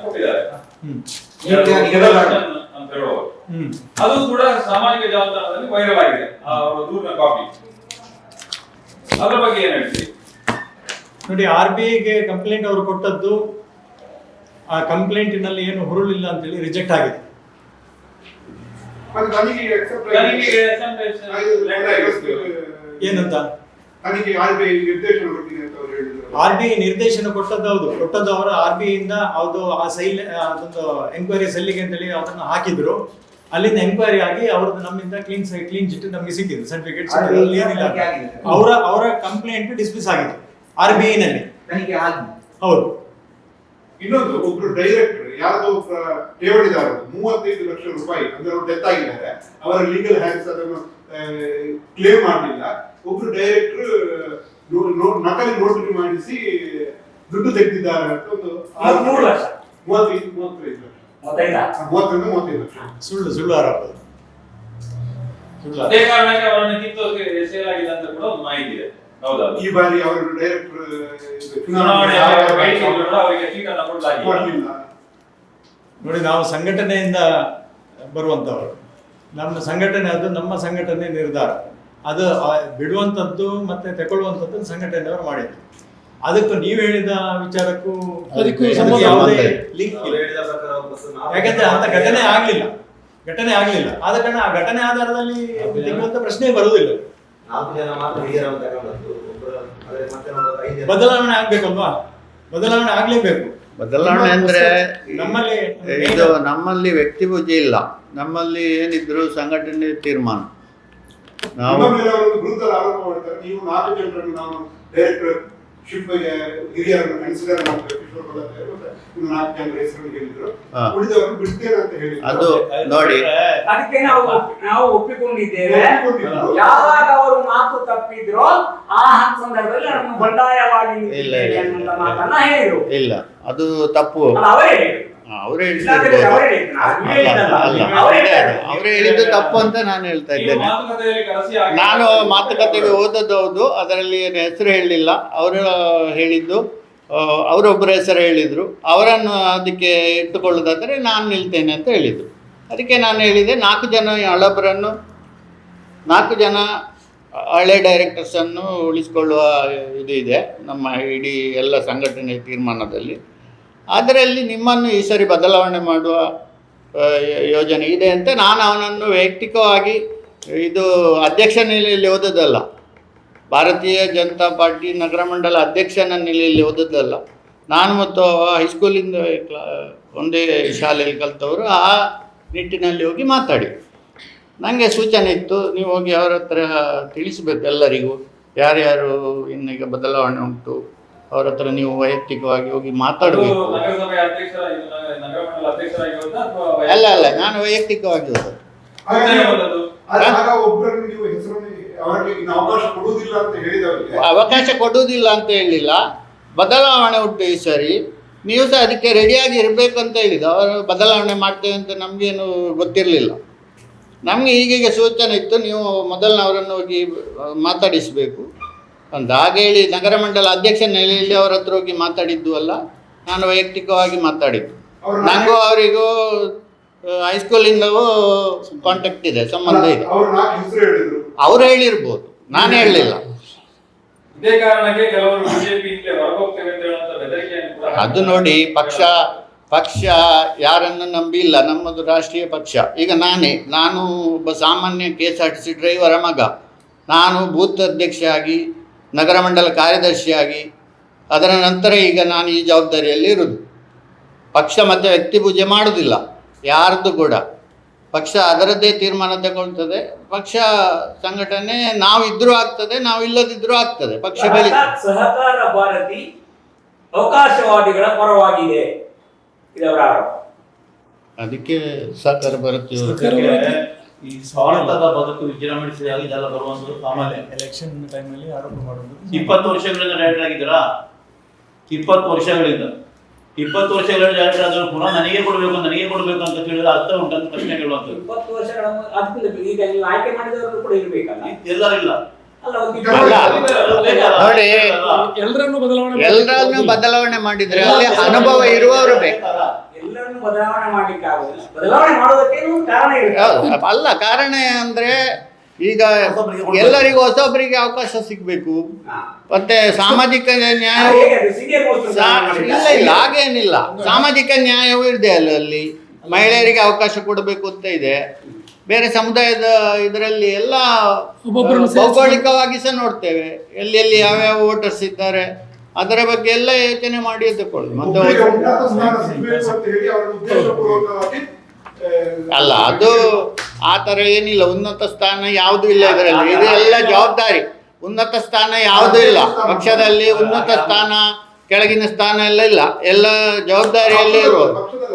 ಕೊಟ್ಟಿದ್ದಾರೆ ಹ್ಮ್. ಅಂತ ಹೇಳುವರು. ಅದು ಕೂಡ ಸಾಮಾಜಿಕ ಜಾಲತಾಣದಲ್ಲಿ ವೈರಲ್ ಆಗಿದೆ ಅವರ ದೂರಿನ ಕಾಪಿ. ಅದರ ಬಗ್ಗೆ ಏನ್ ಹೇಳ್ತೀವಿ? ನೋಡಿ, RBIಗೆ ಕಂಪ್ಲೇಂಟ್ ಅವರು ಕೊಟ್ಟದ್ದು, ಆ ಕಂಪ್ಲೇಂಟಿನಲ್ಲಿ ಏನು ಹುರುಳಿಲ್ಲ ಅಂತೇಳಿ ರಿಜೆಕ್ಟ್ ಆಗಿದೆ. ಏನಂತ RBI ನಿರ್ದೇಶನ ಕೊಟ್ಟದ್ದು ಹೌದು, ಕೊಟ್ಟದ್ದು ಅವರು RBI ಇಂದ ಅದು ಆ ಸೈಲ್ ಅದೊಂದು ಎಂಕ್ವೈರಿ ಸೆಲ್ಲಿಗೆ ಅಂತೇಳಿ ಅದನ್ನ ಹಾಕಿದ್ರು. ಅಲ್ಲಿಂದ ಎಂಕ್ವೈರಿ ಆಗಿ ಅವ್ರದ್ದು ನಮ್ಮಿಂದ ಕ್ಲೀನ್ ಚಿಟ್ ನಮಗೆ ಸಿಕ್ಕಿದೆ, ಸರ್ಟಿಫಿಕೇಟ್ ಏನಿಲ್ಲ. ಅವರ ಕಂಪ್ಲೇಂಟ್ ಡಿಸ್ಮಿಸ್ ಆಗಿದೆ RBI ನಲ್ಲಿ. ಹೌದು. ಇನ್ನೊಂದು, ಒಬ್ರು ಡೈರೆಕ್ಟರ್ ಯಾವ್ದೋ ಠೇವಣಿದಾರ 35 ಲಕ್ಷ ರೂಪಾಯಿ ಅಂದ್ರೆ ಅವರು ಡೆತ್ ಆಗಿದ್ದಾರೆ, ಅವರ ಲೀಗಲ್ ಹ್ಯಾಂಡ್ಸ್ ಅದನ್ನು ಕ್ಲೇಮ್ ಮಾಡಲಿಲ್ಲ. ಒಬ್ರು ಡೈರೆಕ್ಟರ್ ನಕಲಿ ನೋಟಿಫೈ ಮಾಡಿಸಿ ದುಡ್ಡು ತೆಗೆದಿದ್ದಾರೆ ಅಂತ ಒಂದು 35 ಲಕ್ಷ ಸುಳ್ಳು ಆರೋಪ. ಅದೇ ಕಾರಣಕ್ಕೆ ಅವರನ್ನು ಕಿತ್ತೋಕೆ ಸೇಲ್ ಆಗಿದೆ ಅಂತ ಕೂಡ ಒಂದು ಮಾಹಿತಿ ಇದೆ. ಹೌದಾ? ಈ ಬಾರಿ ಅವರು ಡೈರೆಕ್ಟರ್ ನೋಡಿ, ನಾವು ಸಂಘಟನೆಯಿಂದ ಬರುವಂತವರು, ನಮ್ಮ ಸಂಘಟನೆ ಅದು ನಮ್ಮ ಸಂಘಟನೆ ನಿರ್ಧಾರ. ಅದು ಬಿಡುವಂಥದ್ದು ಮತ್ತೆ ತಗೊಳ್ಳುವಂಥದ್ದು ಸಂಘಟನೆಯವರು ಮಾಡಿದ್ರು. ಅದಕ್ಕೂ ನೀವು ಹೇಳಿದ ವಿಚಾರಕ್ಕೂ ಯಾವುದೇ ಲಿಂಕ್ ಇಲ್ಲ. ಯಾಕಂದ್ರೆ ಅಂತ ಘಟನೆ ಆಗ್ಲಿಲ್ಲ. ಆದ ಕಾರಣ ಆ ಘಟನೆ ಆಧಾರದಲ್ಲಿ ತೆಗೆಯುವಂತ ಪ್ರಶ್ನೆ ಬರುವುದಿಲ್ಲ. ಬದಲಾವಣೆ ಆಗ್ಬೇಕಲ್ವಾ? ಬದಲಾವಣೆ ಆಗ್ಲೇಬೇಕು. ಬದಲಾವಣೆ ಅಂದ್ರೆ ನಮ್ಮಲ್ಲಿ ಇದು ನಮ್ಮಲ್ಲಿ ವ್ಯಕ್ತಿ ಪೂಜೆ ಇಲ್ಲ, ನಮ್ಮಲ್ಲಿ ಏನಿದ್ರು ಸಂಘಟನೆ ತೀರ್ಮಾನ. ನಾವು ವಿರುದ್ಧ ಆರೋಪ ಮಾಡ್ತಾರೆ. ನೀವು 4 ಜನರನ್ನು ನಾವು ಡೈರೆಕ್ಟರ್ ಶಿಪ್ ಹಿರಿಯರನ್ನು ಕನ್ಸಿಡರ್ ಮಾಡಬೇಕು, 4 ಜನರ ಹೆಸರು ಹೇಳಿದ್ರು, ಉಳಿದವರು ಬಿಡ್ತೇನೆ ಅಂತ ಹೇಳಿ. ಅದು ನೋಡಿ, ಅದಕ್ಕೆ ನಾವು ಒಪ್ಪಿಕೊಂಡಿದ್ದೇವೆ. ಯಾವಾಗ ಅವರು ಮಾತು ತಪ್ಪಿದ್ರೋ ಆ ಸಂದರ್ಭದಲ್ಲಿ ನಮ್ಮ ಬಂಡಾಯವಾಗಿ ಮಾತನ್ನ ಹೇಳಿದ್ರು. ಇಲ್ಲ, ಅದು ತಪ್ಪು. ಅವರೇ ಹೇಳಿದ್ದು ತಪ್ಪು ಅಂತ ನಾನು ಹೇಳ್ತಾ ಇದ್ದೇನೆ. ನಾನು ಮಾತುಕತೆಗೆ ಓದದ್ದು ಹೌದು, ಅದರಲ್ಲಿ ಏನು ಹೆಸರು ಹೇಳಲಿಲ್ಲ. ಅವರು ಹೇಳಿದ್ದು, ಅವರೊಬ್ಬರ ಹೆಸರು ಹೇಳಿದರು. ಅವರನ್ನು ಅದಕ್ಕೆ ಇಟ್ಟುಕೊಳ್ಳೋದಾದರೆ ನಾನು ನಿಲ್ತೇನೆ ಅಂತ ಹೇಳಿದ್ದು. ಅದಕ್ಕೆ ನಾನು ಹೇಳಿದೆ, 4 ಜನ ಹಳಬರನ್ನು, 4 ಜನ ಹಳೆ ಡೈರೆಕ್ಟರ್ಸನ್ನು ಉಳಿಸಿಕೊಳ್ಳುವ ಇದು ಇದೆ ನಮ್ಮ ಇಡೀ ಎಲ್ಲ ಸಂಘಟನೆ ತೀರ್ಮಾನದಲ್ಲಿ. ಅದರಲ್ಲಿ ನಿಮ್ಮನ್ನು ಈ ಸರಿ ಬದಲಾವಣೆ ಮಾಡುವ ಯೋಜನೆ ಇದೆ ಅಂತ ನಾನು ಅವನನ್ನು ವೈಯಕ್ತಿಕವಾಗಿ, ಇದು ಅಧ್ಯಕ್ಷ ನೆಲೆಯಲ್ಲಿ ಓದೋದಲ್ಲ, ಭಾರತೀಯ ಜನತಾ ಪಾರ್ಟಿ ನಗರ ಮಂಡಲ ಅಧ್ಯಕ್ಷನ ನೆಲೆಯಲ್ಲಿ ಓದೋದಲ್ಲ, ನಾನು ಮತ್ತು ಹೈಸ್ಕೂಲಿಂದ ಒಂದೇ ಶಾಲೆಯಲ್ಲಿ ಕಲಿತವರು. ಆ ನಿಟ್ಟಿನಲ್ಲಿ ಹೋಗಿ ಮಾತಾಡಿ ನನಗೆ ಸೂಚನೆ ಇತ್ತು, ನೀವು ಹೋಗಿ ಅವರ ಹತ್ರ ತಿಳಿಸಬೇಕು ಎಲ್ಲರಿಗೂ, ಯಾರ್ಯಾರು ಇನ್ನೀಗ ಬದಲಾವಣೆ ಉಂಟು ಅವರ ಹತ್ರ ನೀವು ವೈಯಕ್ತಿಕವಾಗಿ ಹೋಗಿ ಮಾತಾಡಬೇಕು. ಅಲ್ಲ, ನಾನು ವೈಯಕ್ತಿಕವಾಗಿ ಹೋದದ್ದು. ಅವಕಾಶ ಕೊಡುವುದಿಲ್ಲ ಅಂತ ಹೇಳಿಲ್ಲ, ಬದಲಾವಣೆ ಉಂಟು ಈ ಸರಿ, ನೀವು ಸಹ ಅದಕ್ಕೆ ರೆಡಿಯಾಗಿ ಇರಬೇಕು ಅಂತ ಹೇಳಿದ್ದು. ಅವರು ಬದಲಾವಣೆ ಮಾಡ್ತೇವೆ ಅಂತ ನಮಗೇನು ಗೊತ್ತಿರಲಿಲ್ಲ. ನಮಗೆ ಈಗೀಗ ಸೂಚನೆ ಇತ್ತು, ನೀವು ಮೊದಲನವರನ್ನು ಹೋಗಿ ಮಾತಾಡಿಸಬೇಕು ಅಂತ. ಹಾಗೆ ಹೇಳಿ ನಗರ ಮಂಡಲ ಅಧ್ಯಕ್ಷ ನೆಲೆಯಲ್ಲಿ ಅವರ ಹತ್ರ ಹೋಗಿ ಮಾತಾಡಿದ್ದು ಅಲ್ಲ, ನಾನು ವೈಯಕ್ತಿಕವಾಗಿ ಮಾತಾಡಿದ್ದು. ನನಗೂ ಅವರಿಗೂ ಹೈಸ್ಕೂಲಿಂದವೂ ಕಾಂಟ್ಯಾಕ್ಟ್ ಇದೆ, ಸಂಬಂಧ ಇದೆ. ಅವ್ರು ಹೇಳಿರ್ಬೋದು, ನಾನು ಹೇಳಲಿಲ್ಲ. ಅದು ನೋಡಿ, ಪಕ್ಷ ಯಾರನ್ನು ನಂಬಿಲ್ಲ. ನಮ್ಮದು ರಾಷ್ಟ್ರೀಯ ಪಕ್ಷ. ಈಗ ನಾನು ಒಬ್ಬ ಸಾಮಾನ್ಯ KSRTC ಡ್ರೈವರ ಮಗ. ನಾನು ಬೂತ್ ಅಧ್ಯಕ್ಷ ಆಗಿ, ನಗರ ಮಂಡಲ ಕಾರ್ಯದರ್ಶಿಯಾಗಿ, ಅದರ ನಂತರ ಈಗ ನಾನು ಈ ಜವಾಬ್ದಾರಿಯಲ್ಲಿ ಇರುವುದು. ಪಕ್ಷ ಮತ್ತೆ ವ್ಯಕ್ತಿ ಪೂಜೆ ಮಾಡುವುದಿಲ್ಲ ಯಾರ್ದು ಕೂಡ. ಪಕ್ಷ ಅದರದ್ದೇ ತೀರ್ಮಾನ ತಗೊಳ್ತದೆ. ಪಕ್ಷ ಸಂಘಟನೆ ನಾವಿದ್ರೂ ಆಗ್ತದೆ, ನಾವು ಇಲ್ಲದಿದ್ರೂ ಆಗ್ತದೆ. ಪಕ್ಷಗಳಿಗೆ ಸಹಕಾರ ಭಾರತಿ ಅವಕಾಶವಾದಿಗಳ ಪರವಾಗಿದೆ, ಇದರ ಆರೋಪ. ಅದಕ್ಕೆ ಸಹಕಾರ ಭಾರತಿ ಈ ಸ್ವಾರ್ಥದ ಬದುಕು ವಿಜೃಂಭಿಸಿದಾಗ ಇದೆಲ್ಲ ಬರುವಂಥದ್ದು ಸಾಮಾನ್ಯ. ಎಲೆಕ್ಷನ್ ಟೈಮಲ್ಲಿ ಆರೋಪ ಮಾಡೋದು. 20 ವರ್ಷಗಳಿಂದ ಡೈರೆಕ್ಟರ್ ಆಗಿದ್ದೀರಾ? 20 ವರ್ಷಗಳಿಂದ 20 ವರ್ಷಗಳ ಡೈರೆಕ್ಟರ್ ಆದರೂ ಪುನಃ ನನಗೆ ಕೊಡಬೇಕು ಅಂತ ಕೇಳಿದ್ರೆ ಅರ್ಥ ಉಂಟಂತ ಪ್ರಶ್ನೆ ಕೇಳುವಂಥದ್ದು. 20 ವರ್ಷಗಳ ಈಗ ನೀವು ಆಯ್ಕೆ ಮಾಡಿದವರು ಕೂಡ ಇರಬೇಕಲ್ಲ? ಎಲ್ಲರೂ ಇಲ್ಲ. ಅಲ್ಲ ಒಂದು ಅಲ್ಲ. ನೋಡಿ ಎಲ್ಲರನ್ನು ಬದಲಾವಣೆ ಎಲ್ಲರನ್ನು ಬದಲಾವಣೆ ಮಾಡಿದ್ರೆ ಅಲ್ಲಿ ಅನುಭವ ಇರುವವರು ಬೇಕು. ಎಲ್ಲರನ್ನು ಬದಲಾವಣೆ ಮಾಡ್ಲಿಕ್ಕೆ ಆಗುದಿಲ್ಲ. ಬದಲಾವಣೆ ಮಾಡೋದಕ್ಕೇನು ಒಂದು ಕಾರಣ ಇರುತ್ತೆ. ಅಲ್ಲ, ಕಾರಣ ಅಂದ್ರೆ ಈಗ ಎಲ್ಲರಿಗೂ ಹೊಸೊಬ್ಬರಿಗೆ ಅವಕಾಶ ಸಿಗ್ಬೇಕು, ಮತ್ತೆ ಸಾಮಾಜಿಕ ನ್ಯಾಯ ಹೇಗೆ ಅದು senior most ಇಲ್ಲ ಇಲ್ಲ ಹಾಗೇನಿಲ್ಲ, ಸಾಮಾಜಿಕ ನ್ಯಾಯವೂ ಇದೆ ಅಲ್ಲಿ. ಮಹಿಳೆಯರಿಗೆ ಅವಕಾಶ ಕೊಡಬೇಕು ಅಂತ ಇದೆ. ಬೇರೆ ಸಮುದಾಯದ ಇದರಲ್ಲಿ ಎಲ್ಲ ಒಬ್ಬೊಬ್ಬರನ್ನು ಭೌಗೋಳಿಕವಾಗಿ ಸಹ ನೋಡ್ತೇವೆ, ಎಲ್ಲೆಲ್ಲಿ ಯಾವ್ಯಾವ ವೋಟರ್ಸ್ ಇದ್ದಾರೆ ಅದರ ಬಗ್ಗೆ ಎಲ್ಲ ಯೋಚನೆ ಮಾಡಿ ತಗೊಳ್ಳಿ. ಮತ್ತೆ ಒಬ್ಬರಿಗೆ ಉನ್ನತ ಸ್ಥಾನ ಸಿಗ್ಬೇಕು ಅಂತ ಹೇಳಿ ಅವರನ್ನು ಉದ್ದೇಶಪೂರ್ವಕವಾಗಿ ಅಲ್ಲ, ಅದು ಆ ಥರ ಏನಿಲ್ಲ. ಉನ್ನತ ಸ್ಥಾನ ಯಾವುದೂ ಇಲ್ಲ ಇದರಲ್ಲಿ. ಇದು ಎಲ್ಲ ಜವಾಬ್ದಾರಿ. ಉನ್ನತ ಸ್ಥಾನ ಯಾವುದೂ ಇಲ್ಲ ಪಕ್ಷದಲ್ಲಿ. ಉನ್ನತ ಸ್ಥಾನ ಕೆಳಗಿನ ಸ್ಥಾನ ಎಲ್ಲ ಇಲ್ಲ, ಎಲ್ಲ ಜವಾಬ್ದಾರಿಯಲ್ಲೇ ಇರುವುದು. ಪಕ್ಷದ